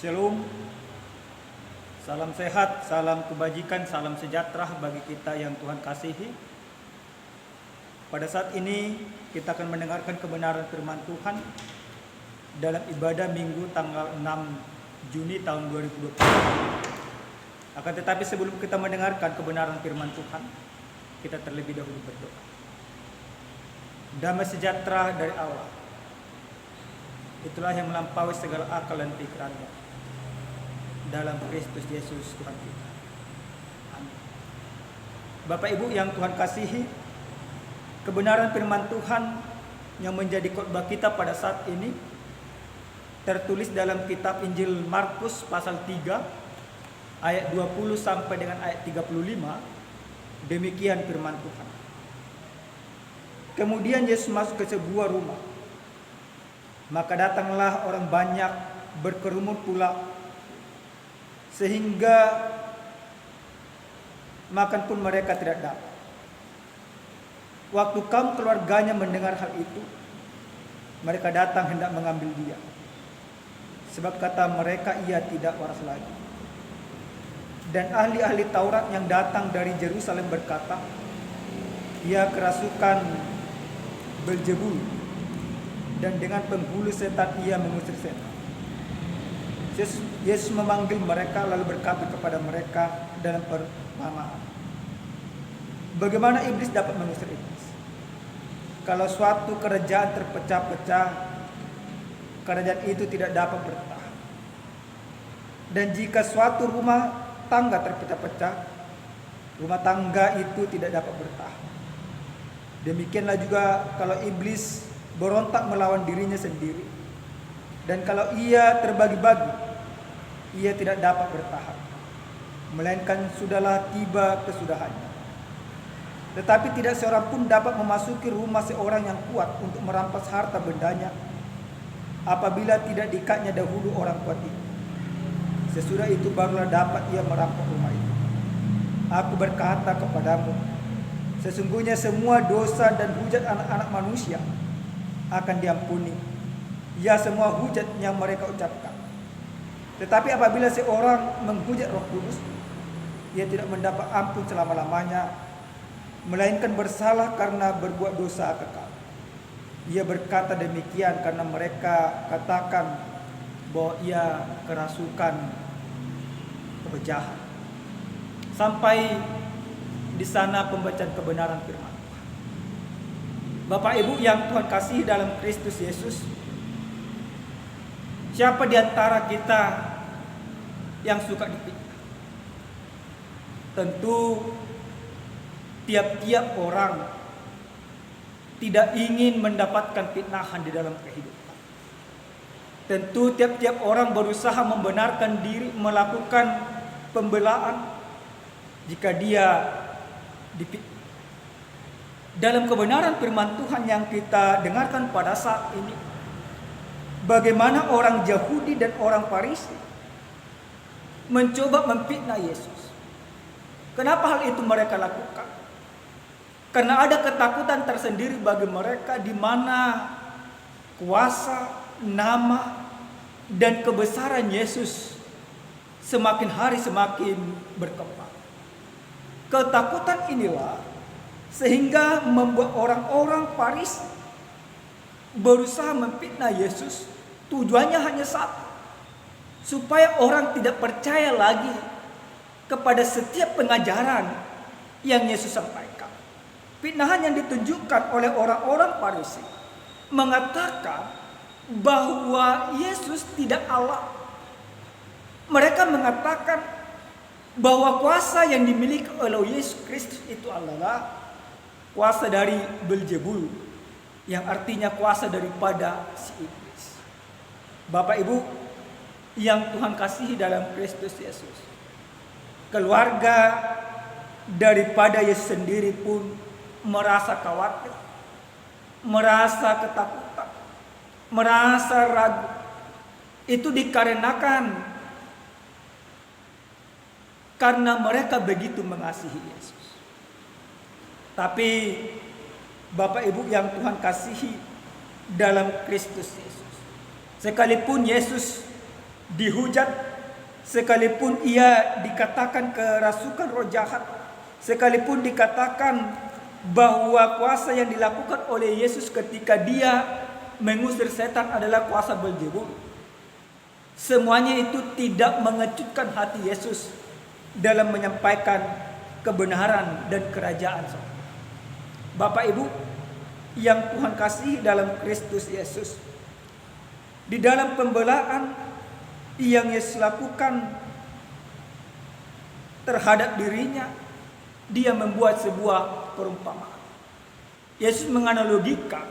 Shalom, salam sehat, salam kebajikan, salam sejahtera bagi kita yang Tuhan kasihi. Pada saat ini kita akan mendengarkan kebenaran firman Tuhan dalam ibadah Minggu tanggal 6 Juni tahun 2020. Akan tetapi sebelum kita mendengarkan kebenaran firman Tuhan, kita terlebih dahulu berdoa. Damai sejahtera dari Allah, itulah yang melampaui segala akal dan pikirannya, dalam Kristus Yesus Tuhan kita. Amin. Bapak Ibu yang Tuhan kasihi, kebenaran firman Tuhan yang menjadi khotbah kita pada saat ini tertulis dalam kitab Injil Markus pasal 3 ayat 20 sampai dengan ayat 35. Demikian firman Tuhan. Kemudian Yesus masuk ke sebuah rumah. Maka datanglah orang banyak berkerumun pula, sehingga makan pun mereka tidak dapat. Waktu kaum keluarganya mendengar hal itu, mereka datang hendak mengambil dia, sebab kata mereka ia tidak waras lagi. Dan ahli-ahli Taurat yang datang dari Yerusalem berkata, ia kerasukan Beelzebul, dan dengan penghulu setan ia mengusir setan. Yesus memanggil mereka lalu berkata kepada mereka dalam perumpamaan, bagaimana iblis dapat mengusir iblis? Kalau suatu kerajaan terpecah-pecah, kerajaan itu tidak dapat bertahan. Dan jika suatu rumah tangga terpecah-pecah, rumah tangga itu tidak dapat bertahan. Demikianlah juga kalau iblis berontak melawan dirinya sendiri, dan kalau ia terbagi-bagi, ia tidak dapat bertahan, melainkan sudahlah tiba kesudahannya. Tetapi tidak seorang pun dapat memasuki rumah seorang yang kuat untuk merampas harta bendanya, apabila tidak diikatnya dahulu orang kuat itu. Sesudah itu barulah dapat ia merampok rumah itu. Aku berkata kepadamu, sesungguhnya semua dosa dan hujat anak-anak manusia akan diampuni, ya semua hujat yang mereka ucapkan. Tetapi apabila seorang menghujat Roh Kudus, ia tidak mendapat ampun selama-lamanya, melainkan bersalah karena berbuat dosa kekal. Ia berkata demikian karena mereka katakan bahwa ia kerasukan roh jahat. Sampai di sana pembacaan kebenaran firman Tuhan. Bapak Ibu yang Tuhan kasihi dalam Kristus Yesus, siapa di antara kita yang suka difitnah? Tentu tiap-tiap orang tidak ingin mendapatkan fitnahan di dalam kehidupan. Tentu tiap-tiap orang berusaha membenarkan diri, melakukan pembelaan jika dia difitnah. Dalam kebenaran firman Tuhan yang kita dengarkan pada saat ini, bagaimana orang Yahudi dan orang Farisi mencoba memfitnah Yesus. Kenapa hal itu mereka lakukan? Karena ada ketakutan tersendiri bagi mereka, di mana kuasa, nama, dan kebesaran Yesus semakin hari semakin berkembang. Ketakutan inilah sehingga membuat orang-orang Farisi berusaha memfitnah Yesus. Tujuannya hanya satu, supaya orang tidak percaya lagi kepada setiap pengajaran yang Yesus sampaikan. Fitnahan yang ditunjukkan oleh orang-orang Farisi mengatakan bahwa Yesus tidak Allah. Mereka mengatakan bahwa kuasa yang dimiliki oleh Yesus Kristus itu adalah kuasa dari Beelzebul, yang artinya kuasa daripada si iblis. Bapak Ibu yang Tuhan kasihi dalam Kristus Yesus, keluarga daripada Yesus sendiri pun merasa khawatir, merasa ketakutan, merasa ragu. Itu dikarenakan karena mereka begitu mengasihi Yesus. Tapi Bapak Ibu yang Tuhan kasihi dalam Kristus Yesus, sekalipun Yesus dihujat, sekalipun ia dikatakan kerasukan roh jahat, sekalipun dikatakan bahwa kuasa yang dilakukan oleh Yesus ketika dia mengusir setan adalah kuasa Beelzebul, semuanya itu tidak mengejutkan hati Yesus dalam menyampaikan kebenaran dan kerajaan. Bapak Ibu yang Tuhan kasih dalam Kristus Yesus, di dalam pembelaan yang Yesus lakukan terhadap dirinya, dia membuat sebuah perumpamaan. Yesus menganalogikan,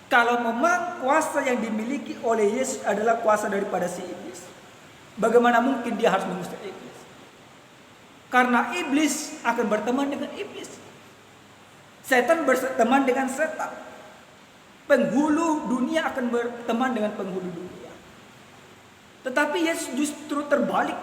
kalau memang kuasa yang dimiliki oleh Yesus adalah kuasa daripada si iblis, bagaimana mungkin dia harus mengusir iblis? Karena iblis akan berteman dengan iblis, setan berteman dengan setan, penghulu dunia akan berteman dengan penghulu dunia. Tetapi Yesus justru terbalik,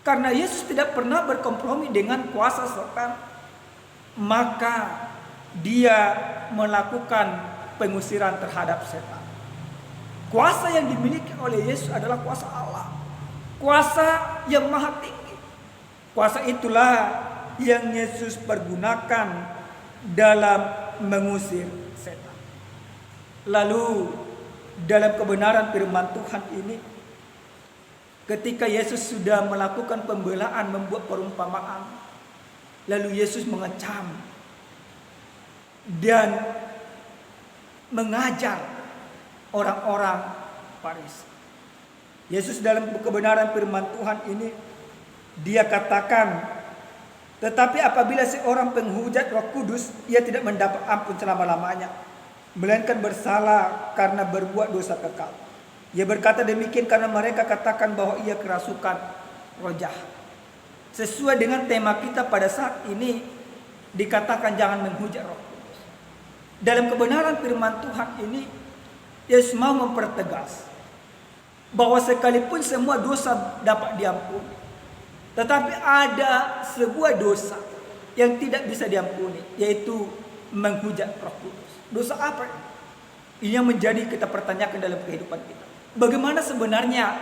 karena Yesus tidak pernah berkompromi dengan kuasa setan, maka dia melakukan pengusiran terhadap setan. Kuasa yang dimiliki oleh Yesus adalah kuasa Allah, kuasa yang maha tinggi. Kuasa itulah yang Yesus pergunakan dalam mengusir setan. Lalu dalam kebenaran firman Tuhan ini, ketika Yesus sudah melakukan pembelaan, membuat perumpamaan, lalu Yesus mengecam dan mengajar orang-orang Farisi. Yesus dalam kebenaran firman Tuhan ini, dia katakan, tetapi apabila seorang penghujat Roh Kudus, ia tidak mendapat ampun selama-lamanya, melainkan bersalah karena berbuat dosa kekal. Ia berkata demikian karena mereka katakan bahwa ia kerasukan roh jahat. Sesuai dengan tema kita pada saat ini, dikatakan jangan menghujat Roh Kudus. Dalam kebenaran firman Tuhan ini, Yesus mau mempertegas bahwa sekalipun semua dosa dapat diampuni, tetapi ada sebuah dosa yang tidak bisa diampuni, yaitu menghujat Roh Kudus. Dosa apa ini? Ini yang menjadi kita pertanyakan dalam kehidupan kita. Bagaimana sebenarnya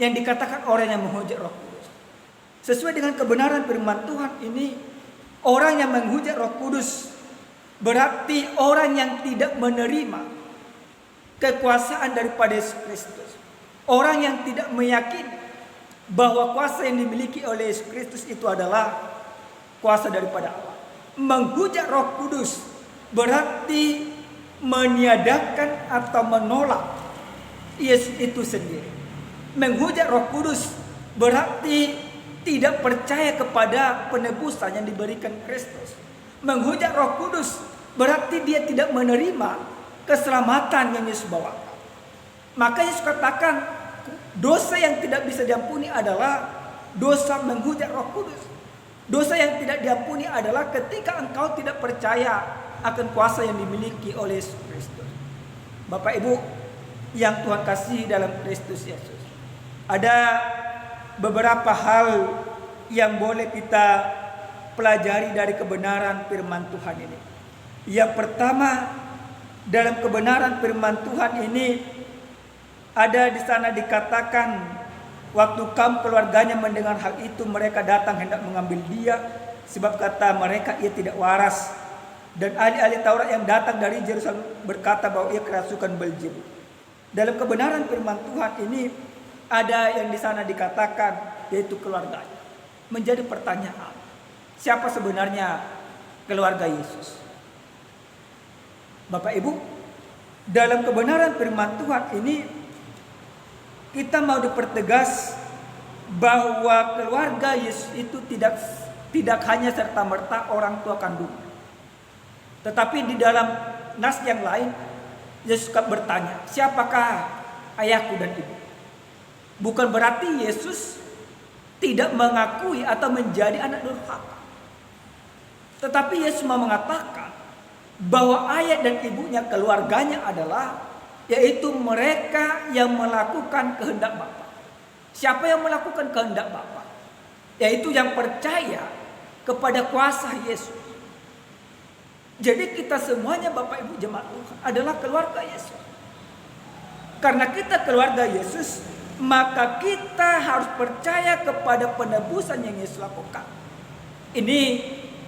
yang dikatakan orang yang menghujat Roh Kudus? Sesuai dengan kebenaran firman Tuhan ini, orang yang menghujat Roh Kudus berarti orang yang tidak menerima kekuasaan daripada Yesus Kristus. Orang yang tidak meyakini bahwa kuasa yang dimiliki oleh Yesus Kristus itu adalah kuasa daripada Allah. Menghujat Roh Kudus berarti meniadakan atau menolak Yesus itu sendiri. Menghujat Roh Kudus berarti tidak percaya kepada penebusan yang diberikan Kristus. Menghujat Roh Kudus berarti dia tidak menerima keselamatan yang Yesus bawakan. Maka Yesus katakan, dosa yang tidak bisa diampuni adalah dosa menghujat Roh Kudus. Dosa yang tidak diampuni adalah ketika engkau tidak percaya akan kuasa yang dimiliki oleh Yesus Kristus. Bapak Ibu yang Tuhan kasih dalam Kristus Yesus, ada beberapa hal yang boleh kita pelajari dari kebenaran firman Tuhan ini. Yang pertama, dalam kebenaran firman Tuhan ini, ada di sana dikatakan, waktu kaum keluarganya mendengar hal itu, mereka datang hendak mengambil dia, sebab kata mereka ia tidak waras. Dan ahli-ahli Taurat yang datang dari Yerusalem berkata bahwa ia kerasukan Beelzebul. Dalam kebenaran firman Tuhan ini, ada yang di sana dikatakan, yaitu keluarganya. Menjadi pertanyaan, siapa sebenarnya keluarga Yesus? Bapak Ibu, dalam kebenaran firman Tuhan ini, kita mau dipertegas bahwa keluarga Yesus itu tidak hanya serta-merta orang tua kandung. Tetapi di dalam nas yang lain, Yesus bertanya, siapakah ayahku dan ibu? Bukan berarti Yesus tidak mengakui atau menjadi anak durhaka. Tetapi Yesus mau mengatakan bahwa ayah dan ibunya, keluarganya adalah yaitu mereka yang melakukan kehendak Bapa. Siapa yang melakukan kehendak Bapa? Yaitu yang percaya kepada kuasa Yesus. Jadi kita semuanya Bapak Ibu jemaat Tuhan adalah keluarga Yesus. Karena kita keluarga Yesus, maka kita harus percaya kepada penebusan yang Yesus lakukan. Ini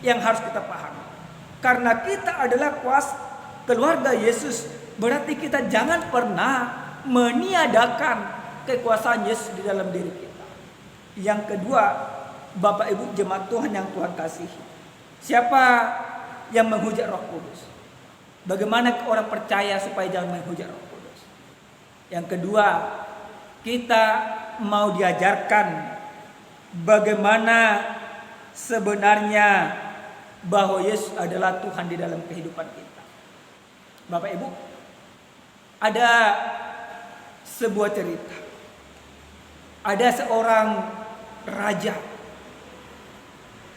yang harus kita pahami. Karena kita adalah keluarga Yesus, berarti kita jangan pernah meniadakan kekuasaan Yesus di dalam diri kita. Yang kedua, Bapak Ibu jemaat Tuhan yang Tuhan kasihi, siapa yang menghujat Roh Kudus? Bagaimana orang percaya supaya jangan menghujat Roh Kudus? Yang kedua, kita mau diajarkan bagaimana sebenarnya bahwa Yesus adalah Tuhan di dalam kehidupan kita. Bapak Ibu, ada sebuah cerita. Ada seorang raja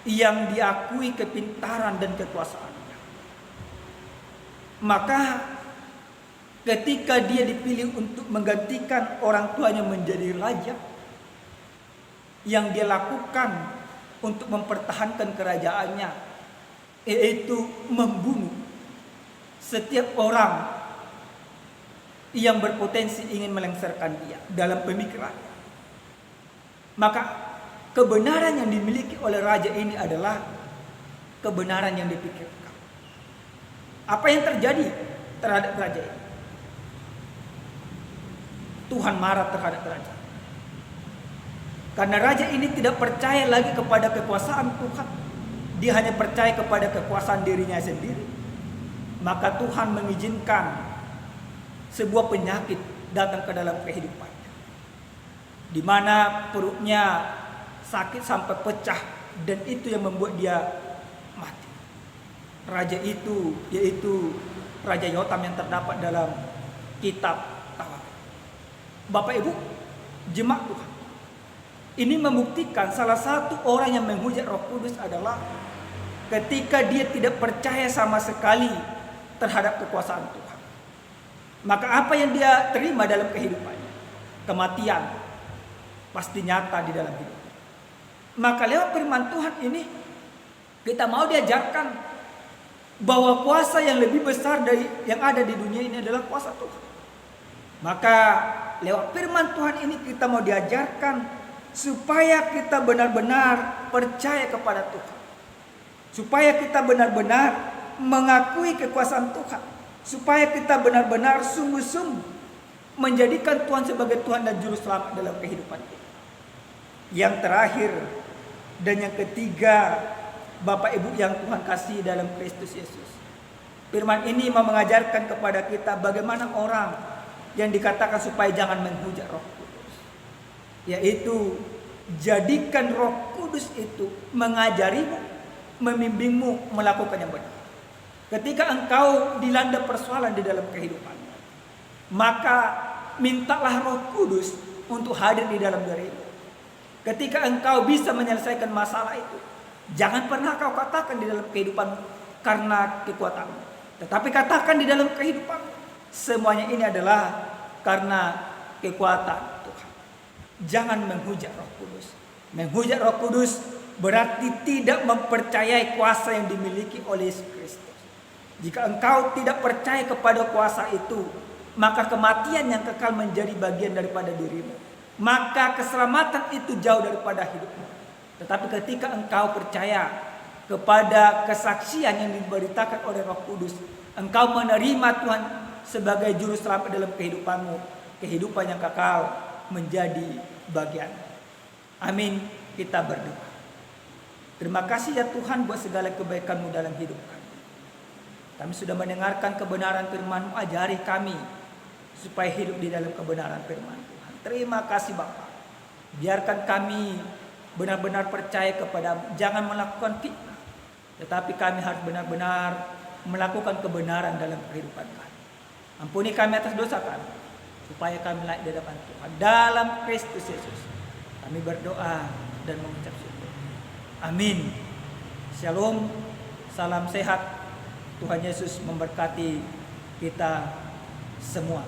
yang diakui kepintaran dan kekuasaannya. Maka ketika dia dipilih untuk menggantikan orang tuanya menjadi raja, yang dia lakukan untuk mempertahankan kerajaannya yaitu membunuh setiap orang yang berpotensi ingin melengsarkan dia dalam pemikirannya. Maka kebenaran yang dimiliki oleh raja ini adalah kebenaran yang dipikirkan. Apa yang terjadi terhadap raja ini? Tuhan marah terhadap raja. Karena raja ini tidak percaya lagi kepada kekuasaan Tuhan. Dia hanya percaya kepada kekuasaan dirinya sendiri. Maka Tuhan mengizinkan sebuah penyakit datang ke dalam kehidupannya, di mana perutnya sakit sampai pecah, dan itu yang membuat dia mati. Raja itu yaitu Raja Yotam yang terdapat dalam kitab Tawarik. Bapak Ibu jemaat Tuhan, ini membuktikan salah satu orang yang menghujat Roh Kudus adalah ketika dia tidak percaya sama sekali terhadap kekuasaan Tuhan. Maka apa yang dia terima dalam kehidupannya? Kematian pasti nyata di dalam hidupnya. Maka lewat firman Tuhan ini kita mau diajarkan bahwa kuasa yang lebih besar dari yang ada di dunia ini adalah kuasa Tuhan. Maka lewat firman Tuhan ini kita mau diajarkan supaya kita benar-benar percaya kepada Tuhan. Supaya kita benar-benar mengakui kekuasaan Tuhan. Supaya kita benar-benar sungguh-sungguh menjadikan Tuhan sebagai Tuhan dan Juru Selamat dalam kehidupan kita. Yang terakhir dan yang ketiga, Bapak Ibu yang Tuhan kasih dalam Kristus Yesus, firman ini mau mengajarkan kepada kita bagaimana orang yang dikatakan supaya jangan menghujat Roh Kudus, yaitu jadikan Roh Kudus itu mengajarimu, membimbingmu melakukan yang benar. Ketika engkau dilanda persoalan di dalam kehidupan, maka mintalah Roh Kudus untuk hadir di dalam dirimu. Ketika engkau bisa menyelesaikan masalah itu, jangan pernah kau katakan di dalam kehidupan karena kekuatanmu, tetapi katakan di dalam kehidupan semuanya ini adalah karena kekuatan Tuhan. Jangan menghujat Roh Kudus. Menghujat Roh Kudus berarti tidak mempercayai kuasa yang dimiliki oleh Yesus Kristus. Jika engkau tidak percaya kepada kuasa itu, maka kematian yang kekal menjadi bagian daripada dirimu. Maka keselamatan itu jauh daripada hidupmu. Tetapi ketika engkau percaya kepada kesaksian yang diberitakan oleh Roh Kudus, engkau menerima Tuhan sebagai Juru Selamat dalam kehidupanmu, kehidupan yang kekal menjadi bagian. Amin. Kita berdoa. Terima kasih ya Tuhan buat segala kebaikan-Mu dalam hidup kami. Kami sudah mendengarkan kebenaran firman-Mu, ajari kami supaya hidup di dalam kebenaran firman Tuhan. Terima kasih Bapa. Biarkan kami benar-benar percaya kepada-Mu, jangan melakukan fitnah, tetapi kami harus benar-benar melakukan kebenaran dalam kehidupan kami. Ampuni kami atas dosa kami, supaya kami layak di hadapan Tuhan. Dalam Kristus Yesus kami berdoa dan mengucap syukur. Amin. Shalom. Salam sehat. Tuhan Yesus memberkati kita semua.